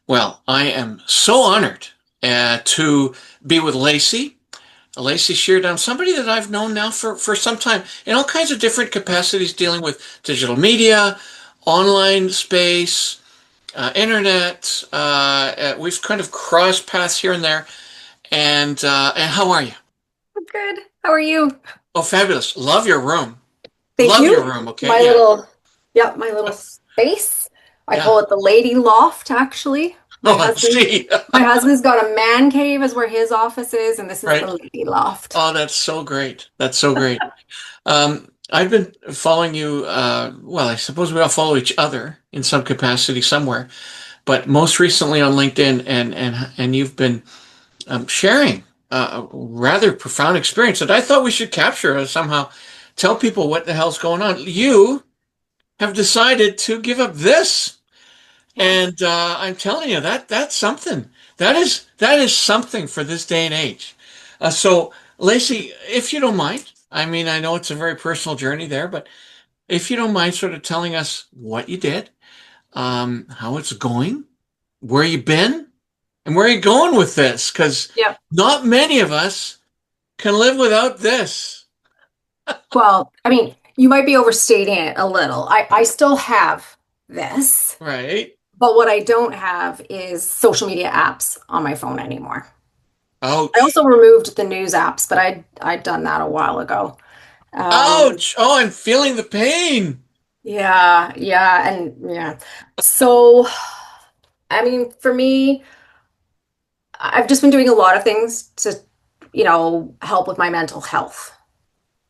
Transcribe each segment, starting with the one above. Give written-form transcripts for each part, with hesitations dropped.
Well, I am so honored to be with Lacey. Lacey Sheardown, somebody that I've known now for some time in all kinds of different capacities, dealing with digital media, online space, internet. We've kind of crossed paths here and there. And how are you? I'm good. How are you? Oh, fabulous! Love your room. Thank Love your you. room. Okay, My yeah, little, yep, my little space. I yeah. call it the lady loft, actually. Oh, I see. My husband's got a man cave is where his office is, and this is the Right. lady loft. Oh, that's so great. That's so great. I've been following you. Well, I suppose we all follow each other in some capacity somewhere, but most recently on LinkedIn, and you've been sharing a rather profound experience that I thought we should capture somehow. Tell people what the hell's going on. You have decided to give up this, Yes. and I'm telling you that's something. That is something for this day and age. So, Lacey, if you don't mind, I mean, I know it's a very personal journey there, but if you don't mind sort of telling us what you did, how it's going, where you been, and where you going with this, because Yep. not many of us can live without this, Well, I mean, you might be overstating it a little. I still have this, right? but what I don't have is social media apps on my phone anymore. I Ouch. also removed the news apps, but I'd done that a while ago. Um, Ouch. Oh, I'm feeling the pain. Yeah, yeah, and yeah. So, I mean, for me, I've just been doing a lot of things to, help with my mental health.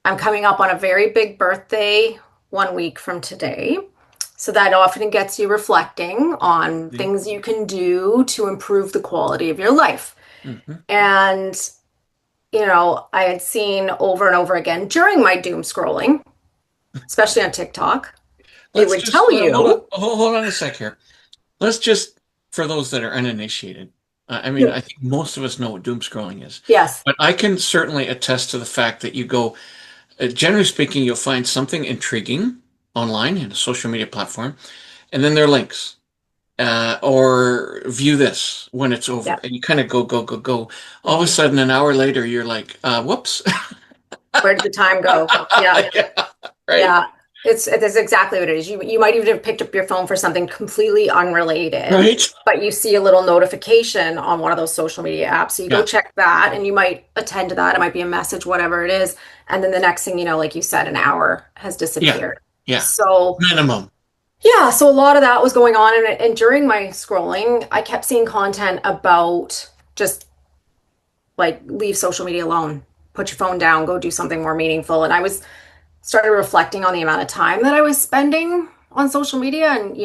I'm coming up on a very big birthday 1 week from today. So that often gets you reflecting on things you can do to improve the quality of your life. Mm-hmm. And, I had seen over and over again during my doom scrolling, especially on TikTok, it Let's would just tell you. hold on a sec here. Let's just, for those that are uninitiated, I mean, Yeah. I think most of us know what doom scrolling is, Yes. but I can certainly attest to the fact that you go, generally speaking, you'll find something intriguing online in a social media platform, and then there are links, or view this when it's over, Yeah. and you kind of go, go, go, go. All of a Mhm. sudden, an hour later, you're like, whoops. Where did the time go? Yeah. Yeah, right, Yeah. It's exactly what it is. You might even have picked up your phone for something completely unrelated, right. but you see a little notification on one of those social media apps. So you go Yeah, check that and you might attend to that. It might be a message, whatever it is. And then the next thing you know, like you said, an hour has yeah, disappeared. yeah. So Minimum. yeah, so a lot of that was going on. And during my scrolling, I kept seeing content about just like leave social media alone, put your phone down, go do something more meaningful. And I was started reflecting on the amount of time that I was spending on social media. And,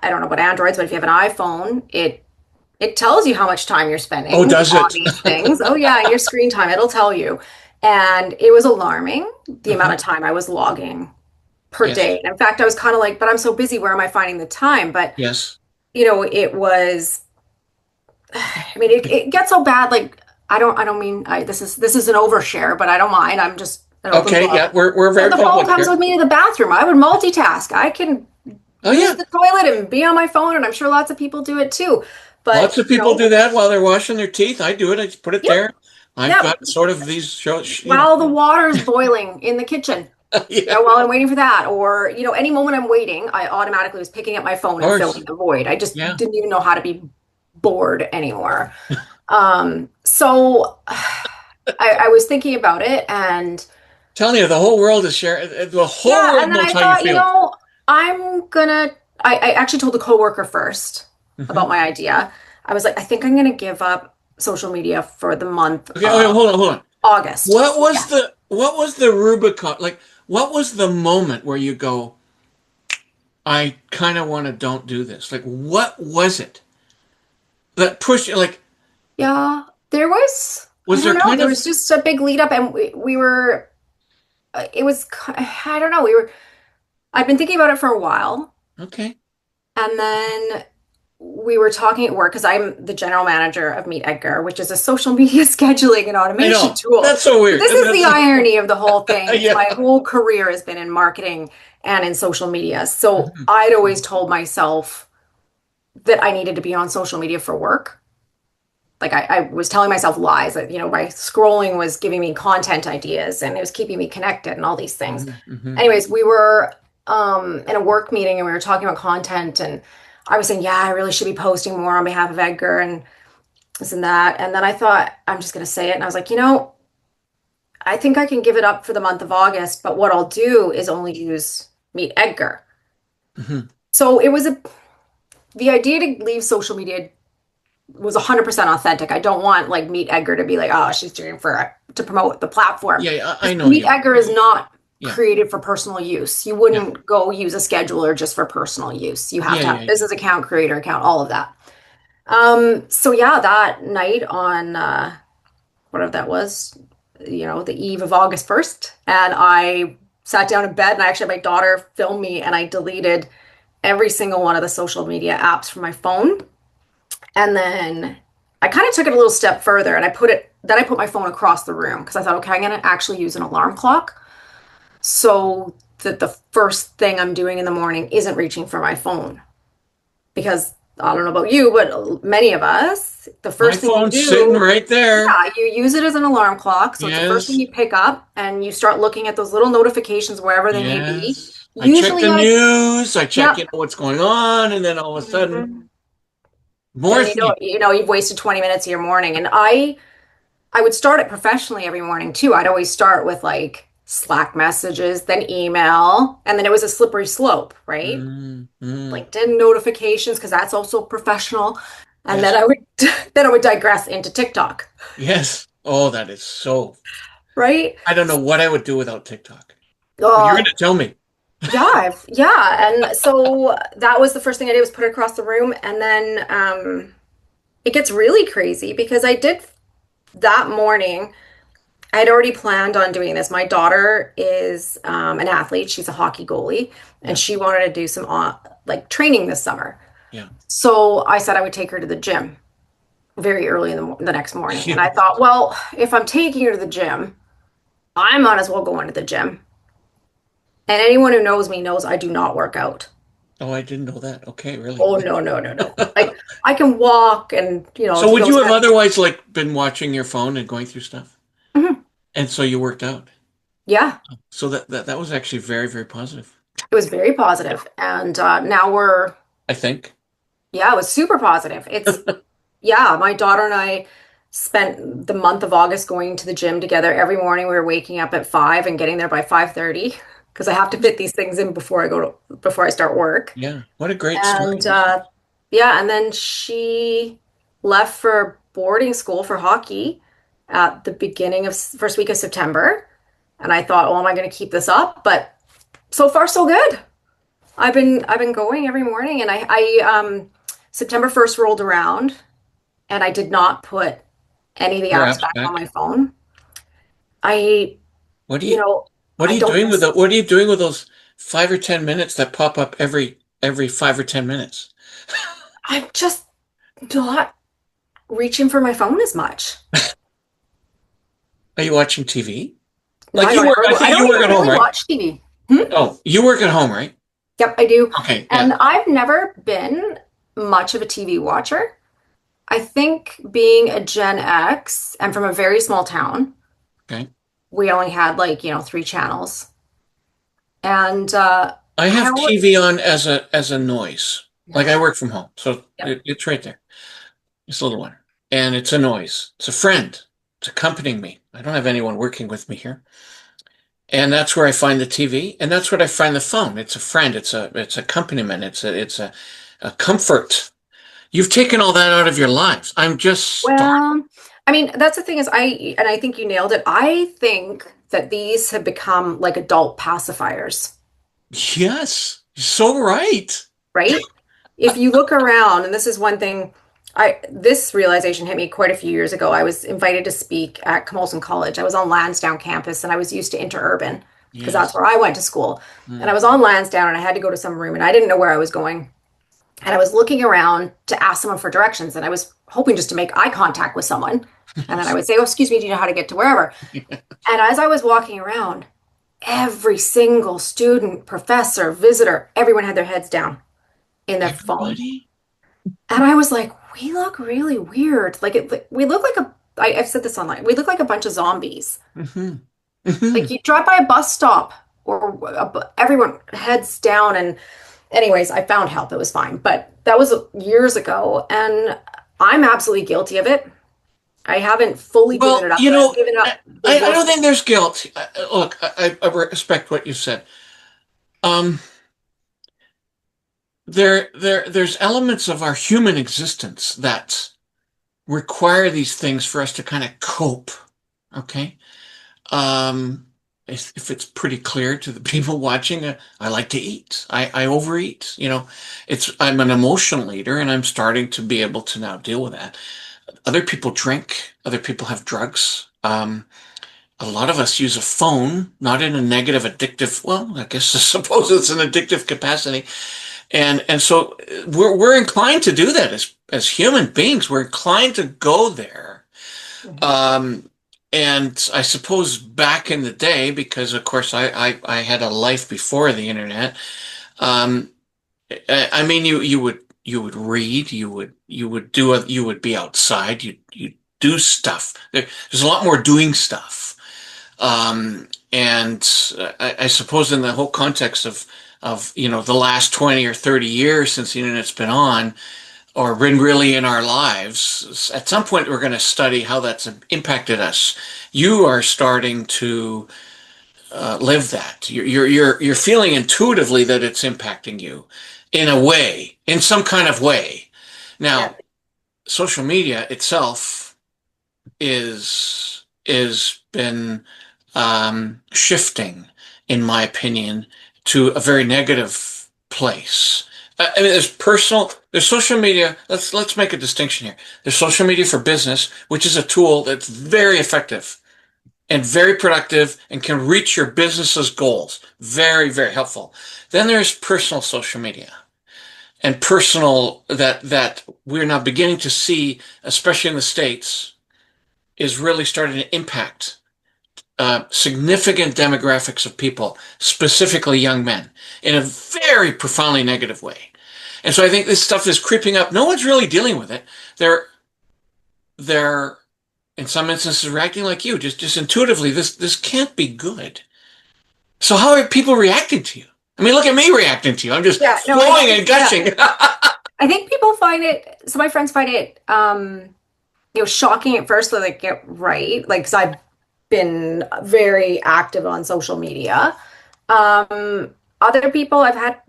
I don't know about Androids, but if you have an iPhone, it tells you how much time you're Oh, spending does on it? these things. Oh yeah, and your screen time, it'll tell you. And it was alarming the amount Uh-huh. of time I was logging per Yes, day. And in fact, I was kind of like, but I'm so busy, where am I finding the time? But, yes. it was, I mean, it gets so bad. Like, I don't mean, this is an overshare, but I don't mind. I'm just an open Okay, yeah, book. we're So very the phone public comes here. with me to the bathroom. I would multitask. I can Oh use yeah, the toilet and be on my phone, and I'm sure lots of people do it too. lots But, of people do that while they're washing their teeth. I do it. I just put it yep, there. I've yep. got sort of these shows, While the water's boiling in the kitchen, Yeah, while I'm waiting for that, or, any moment I'm waiting, I automatically was picking up my of phone and filling course. the void. I just Yeah. didn't even know how to be bored anymore. So I was thinking about it, and Telling you, the whole world is sharing. The whole yeah, world and then knows I how you thought, feel. I'm gonna. I actually told the coworker first Hmm. about my idea. I was like, I think I'm gonna give up social media for the month Okay, okay, of hold on, hold on. August. Yeah. What was the Rubicon? Like, what was the moment where you go, I kind of want to don't do this? Like, what was it that pushed you? Like, Yeah, there was, I was don't there know, kind there of was just a big lead up, and we were, it was, I don't know, I've been thinking about it for a while, okay? and then we were talking at work because I'm the general manager of Meet Edgar, which is a social media scheduling and I automation know tool. that's so So weird. this is the irony of the whole thing is Yeah. my whole career has been in marketing and in social media. So Mhm. I'd always told myself, that I needed to be on social media for work. Like I was telling myself lies that, my scrolling was giving me content ideas and it was keeping me connected and all these things. Mm-hmm. Anyways, we were in a work meeting and we were talking about content and I was saying, yeah, I really should be posting more on behalf of Edgar and this and that. And then I thought, I'm just gonna say it. And I was like, I think I can give it up for the month of August, but what I'll do is only use Meet Edgar. Hmm. So the idea to leave social media was 100% authentic. I don't want like Meet Edgar to be like, oh, she's doing to promote the platform. Yeah, I 'Cause know Meet you. Edgar is not Yeah, created for personal use. You yeah, wouldn't go use a scheduler just for personal use. You have yeah, to have yeah, a yeah. business account, creator account, all of that. So yeah, that night on whatever that was, the eve of August 1st, and I sat down in bed and I actually had my daughter film me and I deleted every single one of the social media apps from my phone. And then I kind of took it a little step further and I put my phone across the room because I thought, okay, I'm going to actually use an alarm clock so that the first thing I'm doing in the morning isn't reaching for my phone. Because I don't know about you, but many of us, the My first thing you phone's sitting do, right there. yeah, you use it as an alarm clock. So it's the first thing Yes, you pick up and you start looking at those little notifications wherever they may be. yes. I check Usually the I, news. I check, yep. what's going on, and then all of a sudden, Mhm. more And things. you've wasted 20 minutes of your morning. And I would start it professionally every morning too. I'd always start with like Slack messages, then email, and then it was a slippery slope, right? Mm, mm, LinkedIn notifications, because that's also professional. And then yes, I would then I would digress into TikTok, yes. Oh, that is so. right? I don't know what I would do without TikTok. But you're going Uh, to tell me. yeah. And so that was the first thing I did was put it across the room. And then it gets really crazy because I did that morning. I had already planned on doing this. My daughter is an athlete. She's a hockey goalie, and Yeah, she wanted to do some like training this summer. yeah. So I said I would take her to the gym very early in the next morning. And Yeah. I thought, well, if I'm taking her to the gym, I might as well go into the gym. And anyone who knows me knows I do not work out. Oh, I didn't know that. Okay, really. Oh no, no, no, no. Like I can walk and So do would you those have kind otherwise like been watching your phone and going through stuff? of. Mhm. And so you worked out. Yeah, So that was actually very, very positive, it was very positive. And now I think. yeah, it was super positive. Yeah, my daughter and I spent the month of August going to the gym together. Every morning we were waking up at 5 and getting there by 5:30 because I have to fit these things in before I start work. Yeah. What a great story. And yeah, and then she left for boarding school for hockey at the beginning of first week of September. And I thought, oh, am I going to keep this up? But so far so good. I've been going every morning and I September 1st rolled around and I did not put any of the Your apps app's back on my back. phone. I, What do you you know, what are I you don't doing with miss, the what are you doing with those 5 or 10 minutes that pop up every 5 or 10 minutes? I'm just not reaching for my phone as much. Are you watching TV? No, Like you work, I I think you don't work even at home, really right? watch TV. Hmm? Oh, you work at home, right? Yep, I do. Okay, yeah. And I've never been much of a TV watcher. I think being a Gen X and from a very small town, Okay. we only had like, three channels. And I I have always, TV on as a noise. Like I work from home, so yep. it's right there. It's a little one. And it's a noise. It's a friend. It's accompanying me. I don't have anyone working with me here. And that's where I find the TV, and that's where I find the phone. It's a friend. It's accompaniment. It's a comfort. You've taken all that out of your lives. I'm just startled. Well, I mean, that's the thing is and I think you nailed it. I think that these have become like adult pacifiers, Yes, you're so right. right? If you look around, and this is one thing this realization hit me quite a few years ago. I was invited to speak at Camolson College. I was on Lansdowne campus and I was used to interurban because that's Yes. where I went to school. And I Mm. was on Lansdowne and I had to go to some room and I didn't know where I was going. And I was looking around to ask someone for directions and I was hoping just to make eye contact with someone. And then I would say, "Oh, excuse me, do you know how to get to wherever?" And as I was walking around, every single student, professor, visitor, everyone had their heads down in their phone. Everybody? And I was like, we look really weird. We look like I've said this online. We look like a bunch of zombies. Hmm. Like Hmm. you drive by a bus stop or everyone heads down. And anyways, I found help. It was fine. But that was years ago. And I'm absolutely guilty of it. I haven't fully given Well, it up, but I've given I, up the I don't work. think there's guilt. Look, I respect what you said. Um, there's elements of our human existence that require these things for us to kind of cope. Okay. Um, if it's pretty clear to the people watching, I like to eat. I overeat. I'm an emotional eater, and I'm starting to be able to now deal with that. Other people drink. Other people have drugs. A lot of us use a phone, not in a negative, addictive. Well, I guess I suppose it's an addictive capacity, and so we're inclined to do that as human beings. We're inclined to go there. Mhm. Um, and I suppose back in the day, because of course I had a life before the internet. Um, I mean, you would read, you would be outside, you do stuff. There's a lot more doing stuff. And I suppose in the whole context of the last 20 or 30 years since the internet's been on, or been really in our lives, at some point we're going to study how that's impacted us. You are starting to live that. You're feeling intuitively that it's impacting you in a way, in some kind of way. Yeah. Now, social media itself is been shifting, in my opinion, to a very negative place. I mean, there's social media. Let's make a distinction here. There's social media for business, which is a tool that's very effective and very productive and can reach your business's goals. Very, very helpful. Then there's personal social media and personal that we're now beginning to see, especially in the States, is really starting to impact significant demographics of people, specifically young men, in a very profoundly negative way. And so I think this stuff is creeping up. No one's really dealing with it. They're in some instances reacting like you, just intuitively. This can't be good. So how are people reacting to you? I mean, look at me reacting to you. I'm just Yeah. No, flowing and yeah. gushing. I think people find it, so my friends find it shocking at first, so they get right. Like, because I've been very active on social media. Other people, I've had,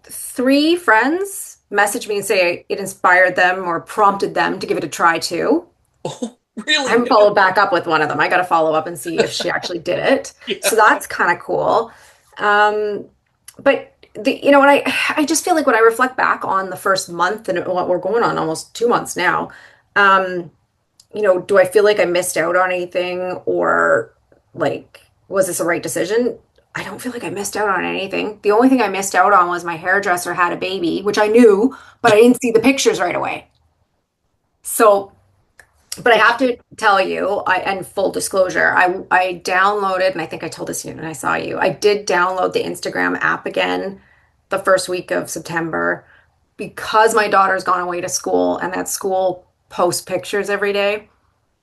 three friends message me and say it inspired them or prompted them to give it a try too. Oh, I really? haven't followed back up with one of them. I got to follow up and see if she actually did it. Yeah. So that's kind of cool. Um, but when I just feel like when I reflect back on the first month and what we're going on almost 2 months now, um, do I feel like I missed out on anything or like, was this a right decision? I don't feel like I missed out on anything. The only thing I missed out on was my hairdresser had a baby, which I knew, but I didn't see the pictures right away. So, but I have to tell you, and full disclosure, I downloaded, and I think I told this to you and I saw you. I did download the Instagram app again the first week of September because my daughter's gone away to school and that school posts pictures every day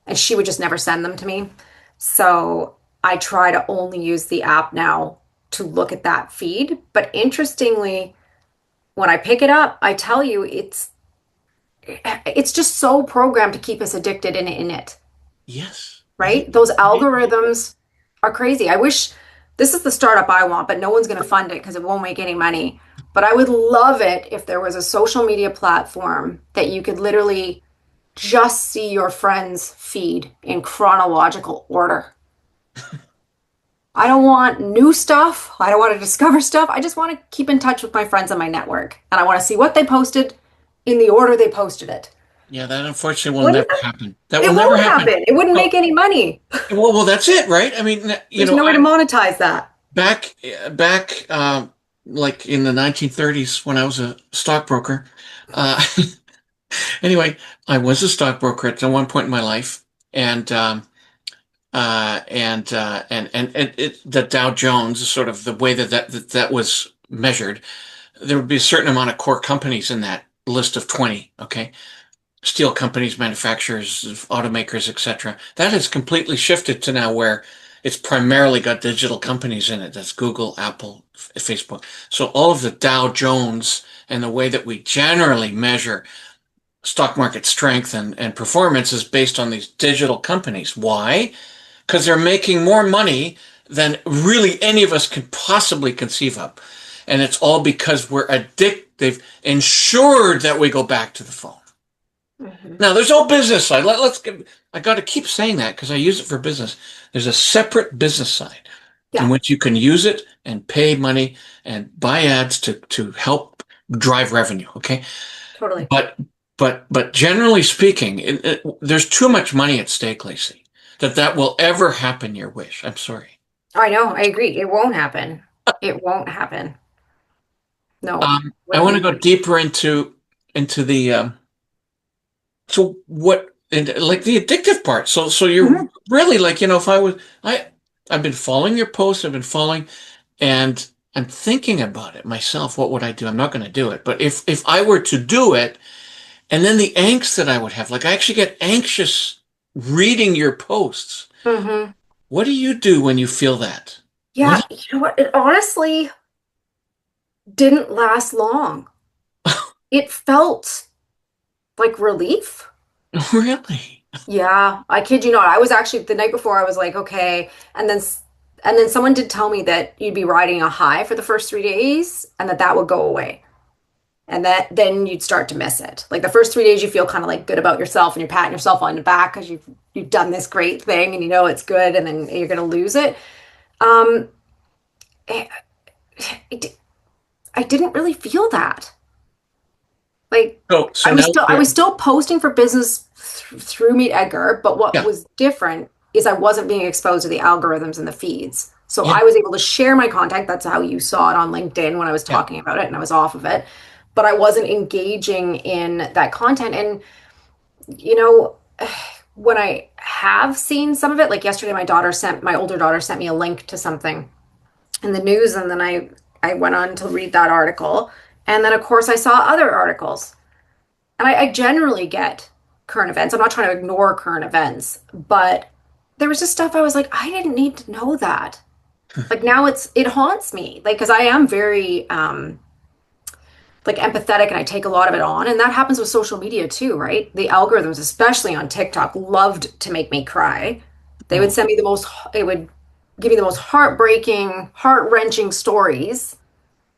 and she would just never send them to me. So I try to only use the app now to look at that feed. But interestingly, when I pick it up, I tell you it's just so programmed to keep us addicted in it, Yes. right? Those algorithms are crazy. I wish this is the startup I want, but no one's going to fund it because it won't make any money. But I would love it if there was a social media platform that you could literally just see your friends' feed in chronological order. I don't want new stuff. I don't want to discover stuff. I just want to keep in touch with my friends and my network. And I want to see what they posted in the order they posted it. Yeah, that unfortunately will Wouldn't never it? happen. That will It never won't happen. happen. It wouldn't make Oh, any money. well, that's it, right? I mean, There's no way to monetize that. back like in the 1930s when I was a stockbroker. Uh, anyway, I was a stockbroker at one point in my life, and the Dow Jones, sort of the way that was measured, there would be a certain amount of core companies in that list of 20, okay? Steel companies, manufacturers, automakers, etc. That has completely shifted to now where it's primarily got digital companies in it. That's Google, Apple, Facebook. So all of the Dow Jones and the way that we generally measure stock market strength and performance is based on these digital companies. Why? Because they're making more money than really any of us can possibly conceive of. And it's all because we're addicted. They've ensured that we go back to the phone. Mhm. Now, there's no business side. I got to keep saying that because I use it for business. There's a separate business side in Yeah, which you can use it and pay money and buy ads to help drive revenue. Okay. totally. But but generally speaking, there's too much money at stake, Lacey, that will ever happen your wish. I'm sorry. I know, I agree. It won't happen. It won't happen. No. I want to When go deeper into the so what and like the addictive part. So you're Mhm. really like, if I've been following your posts, I've been following and I'm thinking about it myself. What would I do? I'm not going to do it. But if I were to do it, and then the angst that I would have, like I actually get anxious reading your posts. Mhm. What do you do when you feel that? What Yeah, you know what? It honestly didn't last long. It felt like relief. really? Yeah, I kid you not. I was actually the night before I was like, okay, and then someone did tell me that you'd be riding a high for the first 3 days and that would go away. And that then you'd start to miss it. Like the first 3 days you feel kind of like good about yourself and you're patting yourself on the back because you've done this great thing and you know it's good and then you're gonna lose it. Um, I, I didn't really feel that. Like So now I was still posting for business through Meet Edgar, but what yeah, was different is I wasn't being exposed to the algorithms and the feeds. So yeah, I was able to share my content. That's how you saw it on LinkedIn when I was yeah. talking about it and I was off of it. But I wasn't engaging in that content. And you know, when I have seen some of it, like yesterday my older daughter sent me a link to something in the news and then I went on to read that article. And then of course I saw other articles. And I generally get current events. I'm not trying to ignore current events, but there was just stuff I was like, I didn't need to know that. Like now it haunts me. Like because I am very like empathetic and I take a lot of it on. And that happens with social media too, right? The algorithms, especially on TikTok, loved to make me cry. They would Oh, send me it would give me the most heartbreaking, heart-wrenching stories.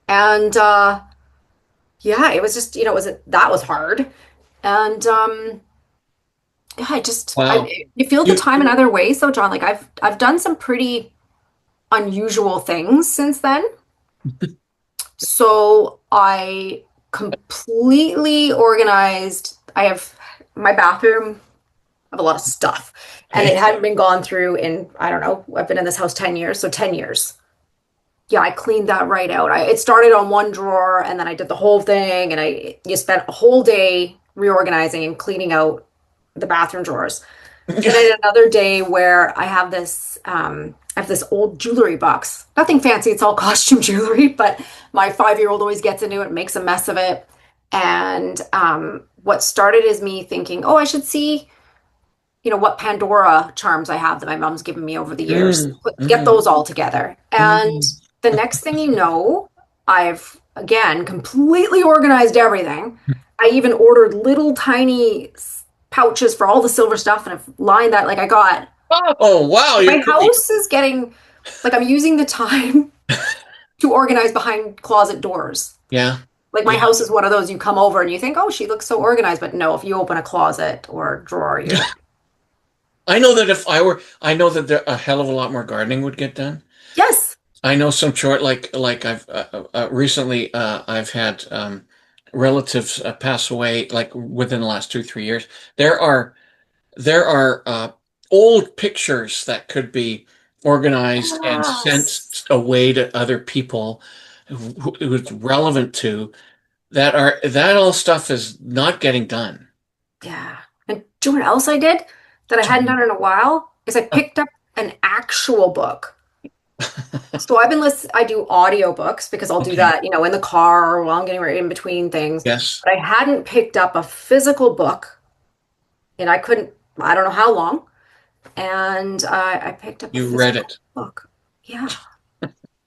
And yeah, it was just, that was hard. And yeah, wow. you feel the You time in other ways though, John. Like I've done some pretty unusual things since then. So I completely organized. I have my bathroom. I have a lot of stuff, and okay? it hadn't been gone through in I don't know. I've been in this house 10 years, so 10 years. Yeah, I cleaned that right out. It started on one drawer, and then I did the whole thing, and I you spent a whole day reorganizing and cleaning out the bathroom drawers. Then I had another day where I have this old jewelry box. Nothing fancy, it's all costume jewelry, but my 5-year-old always gets into it, makes a mess of it. And what started is me thinking, oh, I should see, what Pandora charms I have that my mom's given me over the years. Get Mm. those all together. And Mm. the next thing you know, I've again completely organized everything. I even ordered little tiny pouches for all the silver stuff and I've lined that like I got Oh, wow, my you're great. house is getting like I'm using the time to organize behind closet doors. Yeah, Like my yeah. house is one of those you come over and you think, oh, she looks so organized. But no, if you open a closet or a drawer, you're I know that if I were, I know that a hell of a lot more gardening would get done. yes. I know some short, like I've recently I've had relatives pass away like within the last 2, 3 years. There are there are old pictures that could be organized and Yes. sent away to other people who it's relevant to that all stuff is not getting done. Yeah. And do you know what else I did that I hadn't done in a while? Is I picked up an actual book. So I do audiobooks because I'll do Okay. that, in the car or while I'm getting ready in between things. Yes. But I hadn't picked up a physical book and I don't know how long. And I picked up a You read physical it. book. Yeah.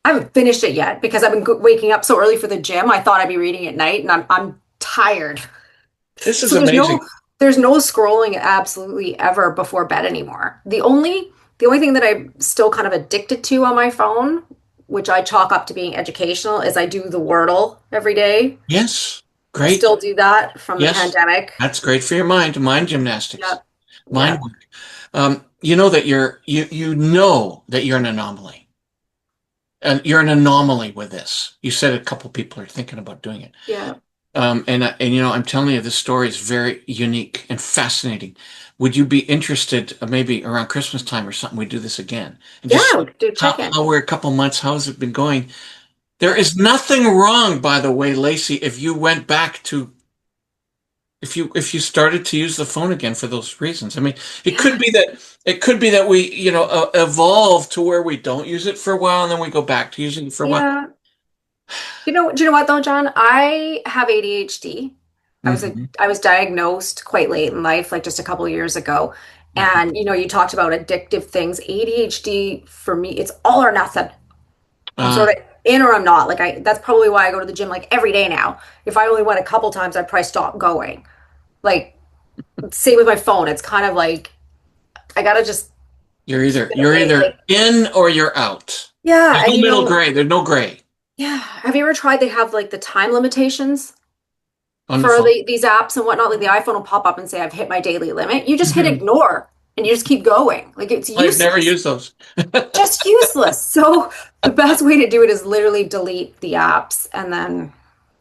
I haven't finished it yet because I've been waking up so early for the gym. I thought I'd be reading at night and I'm tired. This is So amazing. there's no scrolling absolutely ever before bed anymore. The only thing that I'm still kind of addicted to on my phone, which I chalk up to being educational, is I do the Wordle every day. Yes. I Great. still do that from the Yes. pandemic. That's great for your mind. Mind gymnastics. Yep. Mind Yep. work. You know that you know that you're an anomaly. And you're an anomaly with this. You said a couple people are thinking about doing it. Yeah. And I'm telling you, this story is very unique and fascinating. Would you be interested, maybe around Christmas time or something, we do this again and just Yeah, see we could do a check-in. how we're a couple months, how has it been going? There is nothing wrong, by the way, Lacey, if you went back to if you started to use the phone again for those reasons. I mean, it could Yeah. be that it could be that we, evolve to where we don't use it for a while and then we go back to using it for a while. Yeah. Do you know what though, John? I have ADHD. Hmm. I was diagnosed quite late in life, like just a couple of years ago. Hmm. And you talked about addictive things. ADHD for me, it's all or nothing. I'm Uh, sort of in or I'm not. Like that's probably why I go to the gym like every day now. If I only went a couple times, I'd probably stop going. Like same with my phone. It's kind of like I gotta just you're keep either it you're away. either Like, in or you're out. yeah, There's and no middle gray. There's no gray yeah. Have you ever tried they have like the time limitations on the for phone. these apps and whatnot? Like the iPhone will pop up and say, I've hit my daily limit. You just hit Hmm. ignore and you just keep going. Like it's I've never useless. used those. Just useless. So the best way to do it is literally delete the apps and then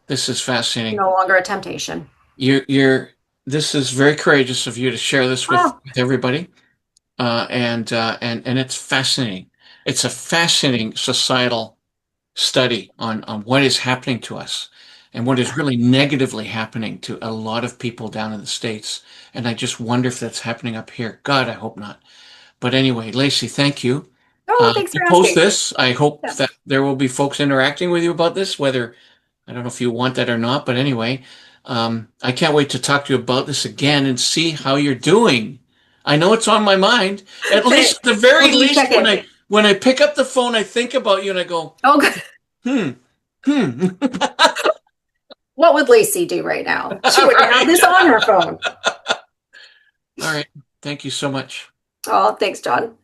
This is fascinating. no longer a temptation. You're this is very courageous of you to share this Oh, with everybody. And it's fascinating. It's a fascinating societal study on what is happening to us and what is yeah. really negatively happening to a lot of people down in the States. And I just wonder if that's happening up here. God, I hope not. But anyway, Lacey, thank you. Oh, thanks To for post asking. this, I hope Yeah. that there will be folks interacting with you about this, whether I don't know if you want that or not, but anyway, I can't wait to talk to you about this again and see how you're doing. I know it's on my mind. At least, Okay. at the We'll very do a least, when check-in. I pick up the phone, I think about you and I go, Oh, good. hmm, hmm. What would Lacey do right now? She All wouldn't have right. this on her phone. All right. Thank you so much. Oh, thanks, John.